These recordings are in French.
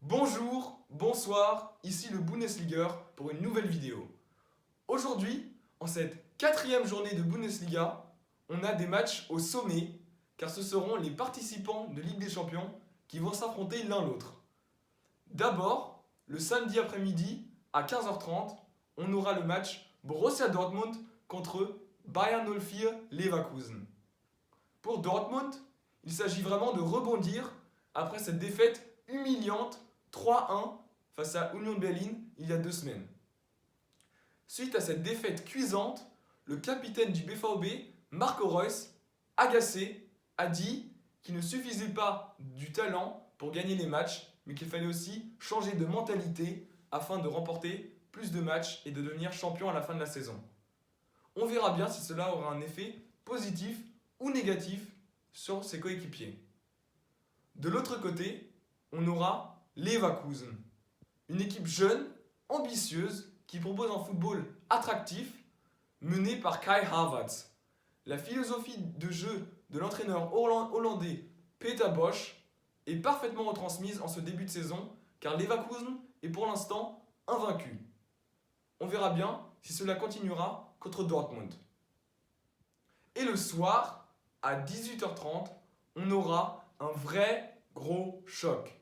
Bonjour, bonsoir, ici le Bundesliga pour une nouvelle vidéo. Aujourd'hui, en cette 4e journée de Bundesliga, on a des matchs au sommet, car ce seront les participants de Ligue des Champions qui vont s'affronter l'un l'autre. D'abord, le samedi après-midi, à 15h30, on aura le match Borussia Dortmund contre Bayern 04 Leverkusen. Pour Dortmund, il s'agit vraiment de rebondir après cette défaite humiliante 3-1 face à Union Berlin il y a 2 semaines. Suite à cette défaite cuisante, le capitaine du BVB, Marco Reus, agacé, a dit qu'il ne suffisait pas du talent pour gagner les matchs, mais qu'il fallait aussi changer de mentalité afin de remporter plus de matchs et de devenir champion à la fin de la saison. On verra bien si cela aura un effet positif ou négatif sur ses coéquipiers. De l'autre côté, on aura Leverkusen, une équipe jeune, ambitieuse, qui propose un football attractif, mené par Kai Havertz. La philosophie de jeu de l'entraîneur hollandais Peter Bosz est parfaitement retransmise en ce début de saison, car Leverkusen est pour l'instant invaincu. On verra bien si cela continuera contre Dortmund. Et le soir, à 18h30, on aura un vrai gros choc.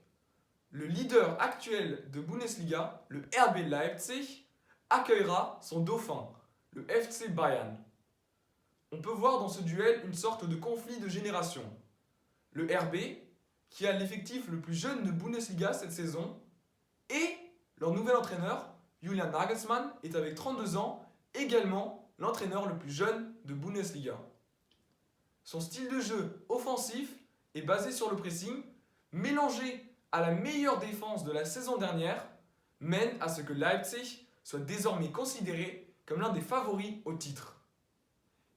Le leader actuel de Bundesliga, le RB Leipzig, accueillera son dauphin, le FC Bayern. On peut voir dans ce duel une sorte de conflit de génération. Le RB, qui a l'effectif le plus jeune de Bundesliga cette saison, et leur nouvel entraîneur, Julian Nagelsmann, est avec 32 ans, également l'entraîneur le plus jeune de Bundesliga. Son style de jeu offensif est basé sur le pressing, mélangé à la meilleure défense de la saison dernière, mène à ce que Leipzig soit désormais considéré comme l'un des favoris au titre.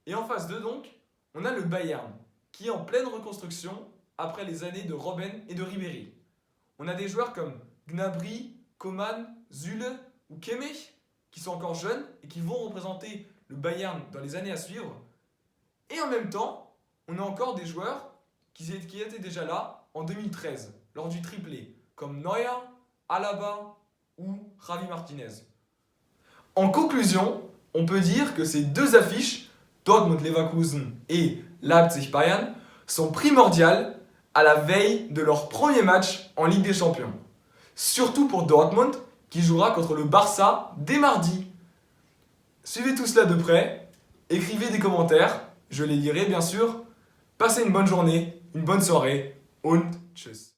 Et en face d'eux donc, on a le Bayern, qui est en pleine reconstruction après les années de Robben et de Ribéry. On a des joueurs comme Gnabry, Coman, Süle ou Kimmich, qui sont encore jeunes et qui vont représenter le Bayern dans les années à suivre. Et en même temps, on a encore des joueurs qui étaient déjà là en 2013, lors du triplé, comme Neuer, Alaba ou Javi Martinez. En conclusion, on peut dire que ces deux affiches, Dortmund-Leverkusen et Leipzig-Bayern, sont primordiales à la veille de leur premier match en Ligue des Champions. Surtout pour Dortmund, qui jouera contre le Barça dès mardi. Suivez tout cela de près, écrivez des commentaires, je les lirai bien sûr. Passez une bonne journée, une bonne soirée und tschüss.